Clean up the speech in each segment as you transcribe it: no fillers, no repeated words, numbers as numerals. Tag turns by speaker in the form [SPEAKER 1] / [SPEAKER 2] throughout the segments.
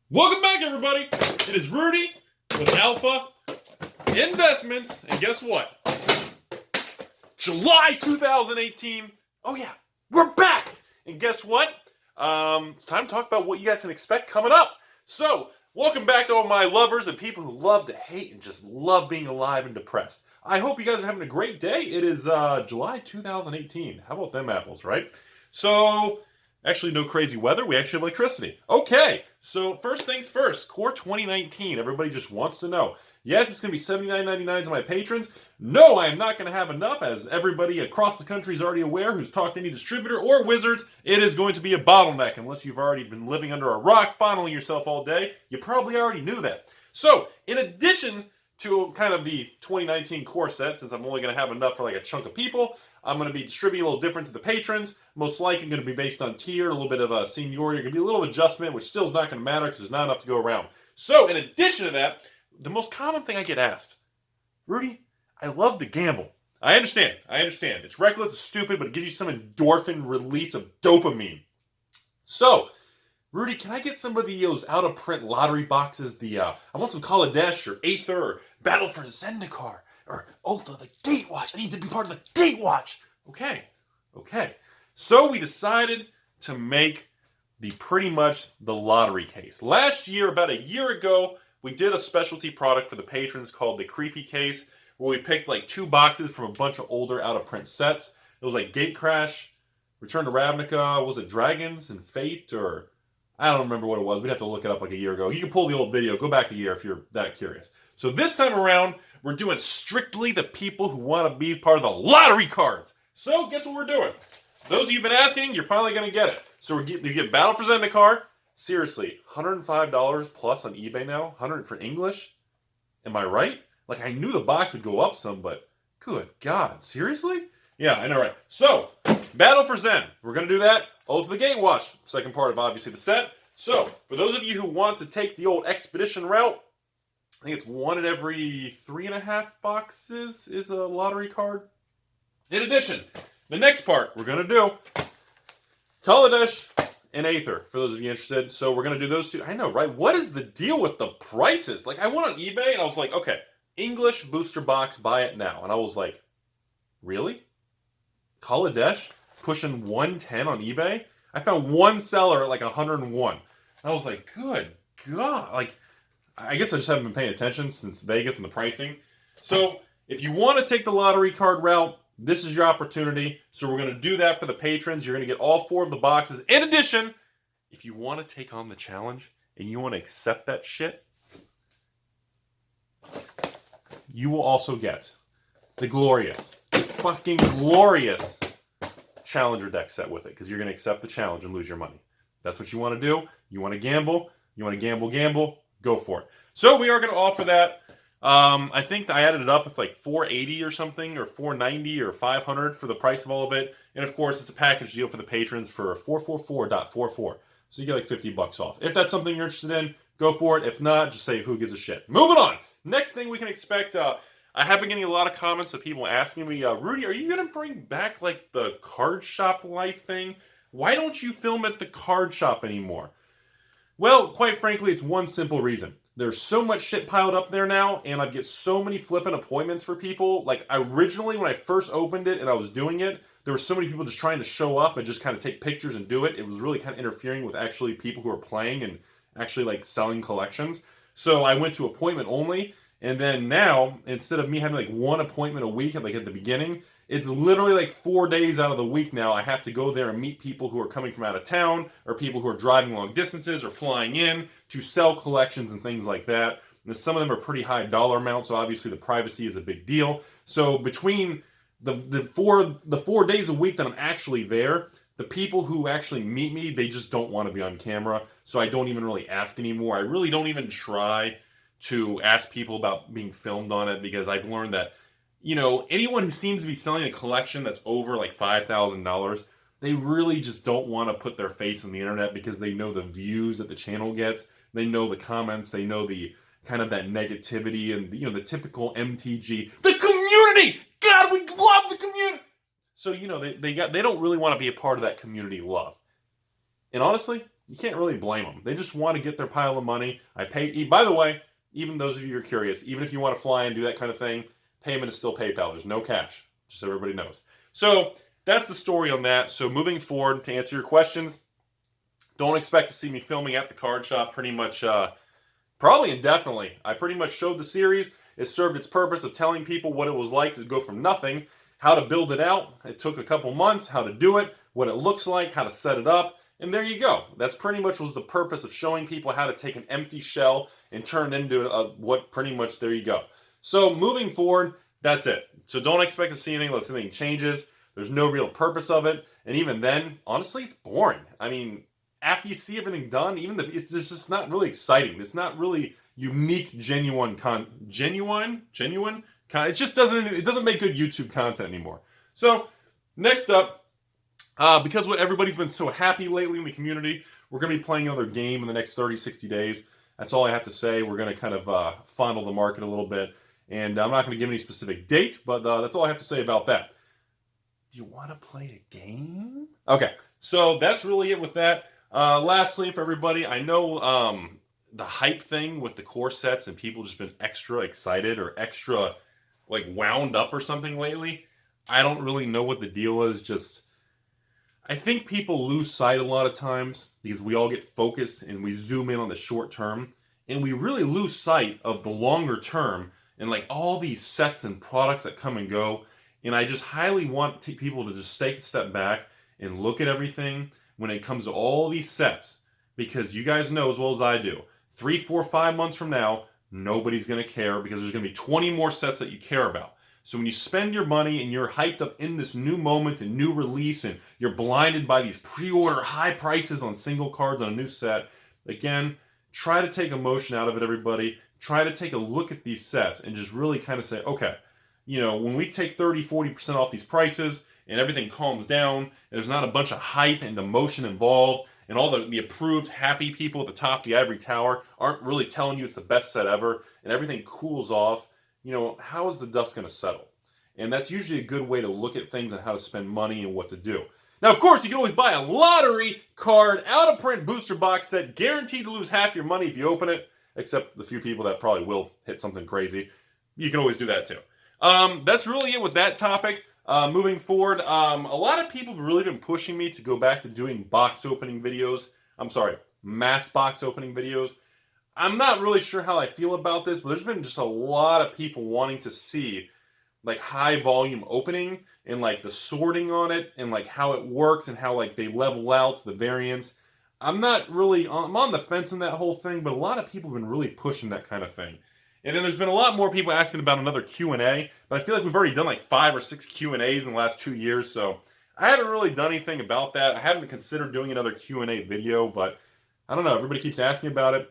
[SPEAKER 1] Welcome back, everybody. It is Rudy with Alpha Investments, and guess what? July 2018. Oh yeah, we're back. And guess what? It's time to talk about what you guys can expect coming up. So, welcome back to all my lovers and people who love to hate and just love being alive and depressed. I hope you guys are having a great day. It is July 2018. How about them apples, right? So, actually, no crazy weather. We actually have electricity. Okay, so first things first. Core 2019. Everybody just wants to know. Yes, it's going to be $79.99 to my patrons. No, I am not going to have enough, as everybody across the country is already aware who's talked to any distributor or wizards. It is going to be a bottleneck unless you've already been living under a rock, fondling yourself all day. You probably already knew that. So, in addition to kind of the 2019 core set, since I'm only going to have enough for like a chunk of people, I'm going to be distributing a little different to the patrons. Most likely going to be based on tier, a little bit of a seniority. Going to be a little adjustment, which still is not going to matter because there's not enough to go around. So, in addition to that, the most common thing I get asked, Rudy, I love to gamble. I understand. It's reckless, it's stupid, but it gives you some endorphin release of dopamine. So, Rudy, can I get some of those out-of-print lottery boxes? I want some Kaladesh or Aether or Battle for Zendikar or Oath of the Gatewatch. I need to be part of the Gatewatch. Okay. So we decided to make pretty much the lottery case. Last year, about a year ago, we did a specialty product for the patrons called the Creepy Case, where we picked like 2 boxes from a bunch of older out-of-print sets. It was like Gatecrash, Return to Ravnica, was it Dragons and Fate, or I don't remember what it was. We'd have to look it up like a year ago. You can pull the old video, go back a year if you're that curious. So this time around, we're doing strictly the people who want to be part of the lottery cards. So guess what we're doing? Those of you who've been asking, you're finally going to get it. So you get Battle for Zendikar. Seriously, $105 plus on eBay now. $100 for English. Am I right? Like, I knew the box would go up some, but good God, seriously? Yeah, I know, right? So, Battle for Zen. We're going to do that. Oath of the Gatewatch. Second part of, obviously, the set. So, for those of you who want to take the old expedition route, I think it's 1 in every 3.5 boxes is a lottery card. In addition, the next part we're going to do, Kaladesh and Aether, for those of you interested. So we're going to do those 2. I know, right? What is the deal with the prices? Like, I went on eBay and I was like, okay, English booster box, buy it now. And I was like, really? Kaladesh pushing 110 on eBay? I found one seller at like 101. And I was like, good God. Like, I guess I just haven't been paying attention since Vegas and the pricing. So if you want to take the lottery card route, this is your opportunity. So we're going to do that for the patrons. You're going to get all 4 of the boxes. In addition, if you want to take on the challenge and you want to accept that shit, you will also get the fucking glorious Challenger deck set with it, because you're going to accept the challenge and lose your money. That's what you want to do. You want to gamble. Go for it. So we are going to offer that. I think I added it up. It's like $480 or something, or $490 or $500 for the price of all of it. And of course, it's a package deal for the patrons for $444.44. So you get like $50 off. If that's something you're interested in, go for it. If not, just say who gives a shit. Moving on. Next thing we can expect. I have been getting a lot of comments of people asking me, Rudy, are you going to bring back like the card shop life thing? Why don't you film at the card shop anymore? Well, quite frankly, it's one simple reason. There's so much shit piled up there now, and I get so many flipping appointments for people. Like, originally, when I first opened it and I was doing it, there were so many people just trying to show up and just kind of take pictures and do it. It was really kind of interfering with actually people who are playing and actually, like, selling collections. So I went to appointment only, and then now, instead of me having, like, 1 appointment a week, like, at the beginning, it's literally, like, 4 days out of the week now. I have to go there and meet people who are coming from out of town, or people who are driving long distances, or flying in to sell collections and things like that. And some of them are pretty high dollar amounts, so obviously the privacy is a big deal. So between the 4 days a week that I'm actually there, the people who actually meet me, they just don't want to be on camera, so I don't even really ask anymore. I really don't even try to ask people about being filmed on it, because I've learned that, you know, anyone who seems to be selling a collection that's over like $5,000, they really just don't want to put their face on the internet, because they know the views that the channel gets, they know the comments, they know the kind of that negativity and, you know, the typical MTG, the community. God, we love the community. So, you know, they don't really want to be a part of that community love. And honestly, you can't really blame them. They just want to get their pile of money. I pay. By the way, even those of you who are curious, even if you want to fly and do that kind of thing, payment is still PayPal. There's no cash, just so everybody knows. So that's the story on that. So moving forward, to answer your questions, don't expect to see me filming at the card shop pretty much, probably indefinitely. I pretty much showed the series. It served its purpose of telling people what it was like to go from nothing, how to build it out. It took a couple months, how to do it, what it looks like, how to set it up. And there you go. That's pretty much was the purpose of showing people how to take an empty shell and turn it into what pretty much, there you go. So moving forward, that's it. So don't expect to see anything unless anything changes. There's no real purpose of it. And even then, honestly, it's boring. I mean, after you see everything done, it's just not really exciting. It's not really unique, genuine. It just doesn't make good YouTube content anymore. So next up, because everybody's been so happy lately in the community, we're going to be playing another game in the next 30, 60 days. That's all I have to say. We're going to kind of fondle the market a little bit. And I'm not going to give any specific date, but that's all I have to say about that. Do you want to play a game? Okay, so that's really it with that. Lastly, for everybody, I know the hype thing with the core sets and people just been extra excited or extra like wound up or something lately. I don't really know what the deal is. I think people lose sight a lot of times because we all get focused and we zoom in on the short term, and we really lose sight of the longer term and like all these sets and products that come and go. And I just highly want people to just take a step back and look at everything when it comes to all these sets, because you guys know as well as I do, 3, 4, 5 months from now, nobody's going to care because there's going to be 20 more sets that you care about. So when you spend your money and you're hyped up in this new moment and new release and you're blinded by these pre-order high prices on single cards on a new set, again, try to take emotion out of it, everybody. Try to take a look at these sets and just really kind of say, okay, when we take 30, 40% off these prices and everything calms down, and there's not a bunch of hype and emotion involved, and all the approved happy people at the top of the ivory tower aren't really telling you it's the best set ever, and everything cools off, how is the dust going to settle? And that's usually a good way to look at things and how to spend money and what to do. Now, of course, you can always buy a lottery card, out-of-print booster box set, guaranteed to lose half your money if you open it, except the few people that probably will hit something crazy. You can always do that too. That's really it with that topic. Moving forward, a lot of people have really been pushing me to go back to doing box opening videos. Mass box opening videos. I'm not really sure how I feel about this, but there's been just a lot of people wanting to see like high volume opening and like the sorting on it and like how it works and how like they level out the variants. I'm on the fence in that whole thing, but a lot of people have been really pushing that kind of thing. And then there's been a lot more people asking about another Q&A, but I feel like we've already done like 5 or 6 Q&As in the last 2 years, so I haven't really done anything about that. I haven't considered doing another Q&A video, but I don't know. Everybody keeps asking about it.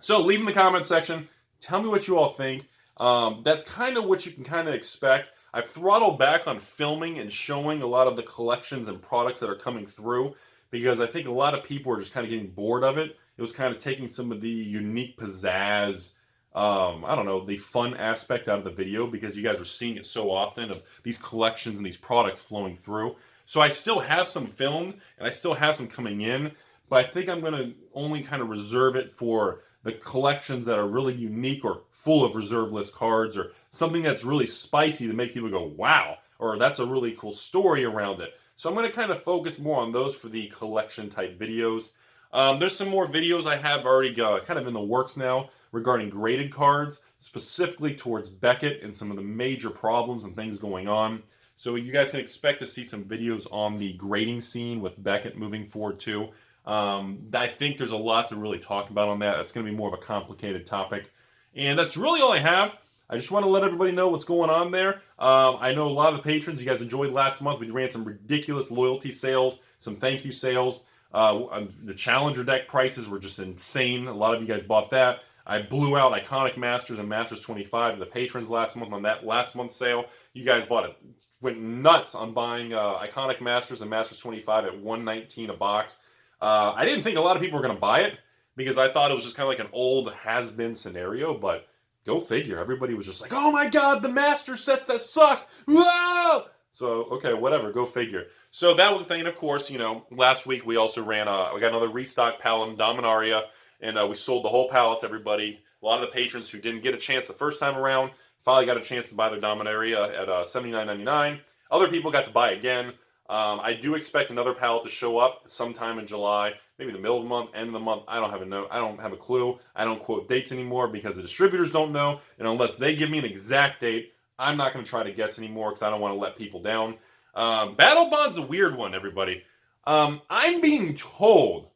[SPEAKER 1] So leave in the comment section. Tell me what you all think. That's kind of what you can kind of expect. I've throttled back on filming and showing a lot of the collections and products that are coming through because I think a lot of people are just kind of getting bored of it. It was kind of taking some of the unique pizzazz, the fun aspect out of the video because you guys are seeing it so often of these collections and these products flowing through. So I still have some filmed and I still have some coming in, but I think I'm going to only kind of reserve it for the collections that are really unique or full of reserve list cards or something that's really spicy to make people go, wow, or that's a really cool story around it. So I'm going to kind of focus more on those for the collection type videos. There's some more videos I have already kind of in the works now regarding graded cards, specifically towards Beckett and some of the major problems and things going on. So you guys can expect to see some videos on the grading scene with Beckett moving forward too. I think there's a lot to really talk about on that. That's going to be more of a complicated topic. And that's really all I have. I just want to let everybody know what's going on there. I know a lot of the patrons, you guys enjoyed last month. We ran some ridiculous loyalty sales, some thank you sales. The Challenger deck prices were just insane. A lot of you guys bought that. I blew out Iconic Masters and Masters 25 to the patrons last month on that last month's sale. You guys bought it. Went nuts on buying Iconic Masters and Masters 25 at $119 a box. I didn't think a lot of people were going to buy it because I thought it was just kind of like an old has-been scenario, but go figure. Everybody was just like, oh my god, the Master sets that suck! Whoa! So, okay, whatever, go figure. So that was the thing, and of course, last week we also ran, we got another restock pallet in Dominaria, and we sold the whole pallet to everybody. A lot of the patrons who didn't get a chance the first time around finally got a chance to buy their Dominaria at $79.99. Other people got to buy again. I do expect another pallet to show up sometime in July, maybe the middle of the month, end of the month. I don't have a clue. I don't quote dates anymore because the distributors don't know, and unless they give me an exact date, I'm not going to try to guess anymore because I don't want to let people down. Battle Bond's a weird one, everybody. I'm being told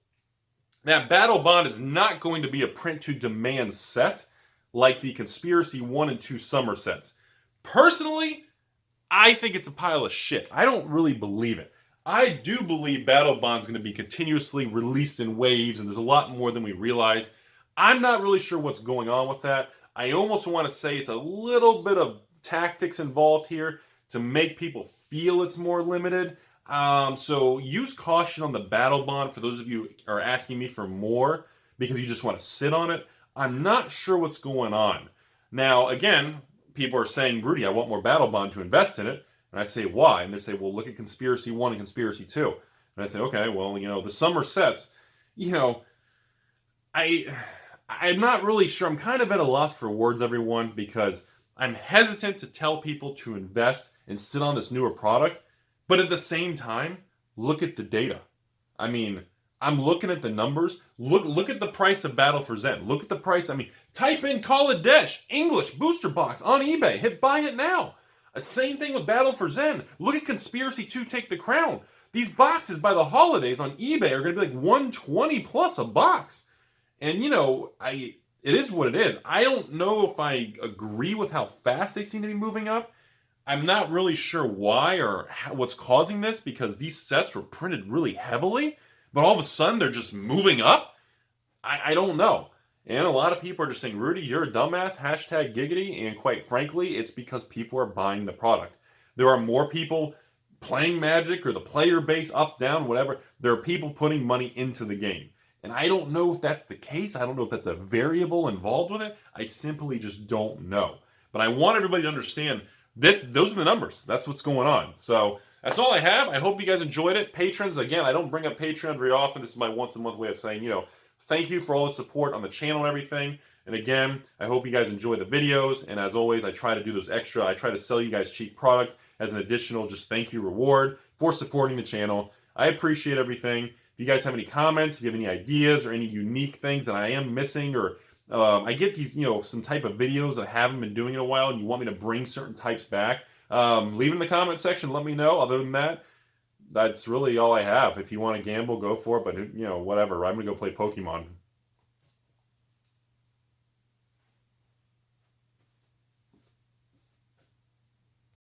[SPEAKER 1] that Battle Bond is not going to be a print-to-demand set like the Conspiracy 1 and 2 summer sets. Personally, I think it's a pile of shit. I don't really believe it. I do believe Battle Bond's going to be continuously released in waves, and there's a lot more than we realize. I'm not really sure what's going on with that. I almost want to say it's a little bit of tactics involved here to make people feel it's more limited. So use caution on the Battle Bond for those of you who are asking me for more because you just want to sit on it. I'm not sure what's going on. Now, again, people are saying, Rudy, I want more Battle Bond to invest in it. And I say, why? And they say, well, look at Conspiracy 1 and Conspiracy 2. And I say, okay, well, the summer sets, I'm not really sure. I'm kind of at a loss for words, everyone, because I'm hesitant to tell people to invest and sit on this newer product. But at the same time, look at the data. I mean, I'm looking at the numbers. Look at the price of Battle for Zen. Look at the price. Type in Kaladesh, English, booster box on eBay. Hit buy it now. Same thing with Battle for Zen. Look at Conspiracy 2 Take the Crown. These boxes by the holidays on eBay are going to be like $120 plus a box. And, it is what it is. I don't know if I agree with how fast they seem to be moving up. I'm not really sure why or what's causing this because these sets were printed really heavily, but all of a sudden they're just moving up. I don't know. And a lot of people are just saying, Rudy, you're a dumbass, hashtag giggity. And quite frankly, it's because people are buying the product. There are more people playing Magic or the player base up, down, whatever. There are people putting money into the game. And I don't know if that's the case. I don't know if that's a variable involved with it. I simply just don't know. But I want everybody to understand those are the numbers. That's what's going on. So that's all I have. I hope you guys enjoyed it. Patrons, again, I don't bring up Patreon very often. This is my once a month way of saying, thank you for all the support on the channel and everything. And again, I hope you guys enjoy the videos. And as always, I try to do those extra. I try to sell you guys cheap product as an additional just thank you reward for supporting the channel. I appreciate everything. If you guys have any comments, if you have any ideas or any unique things that I am missing, or I get these, some type of videos that I haven't been doing in a while and you want me to bring certain types back, leave in the comment section, let me know. Other than that, that's really all I have. If you want to gamble, go for it. But, whatever. I'm going to go play Pokemon.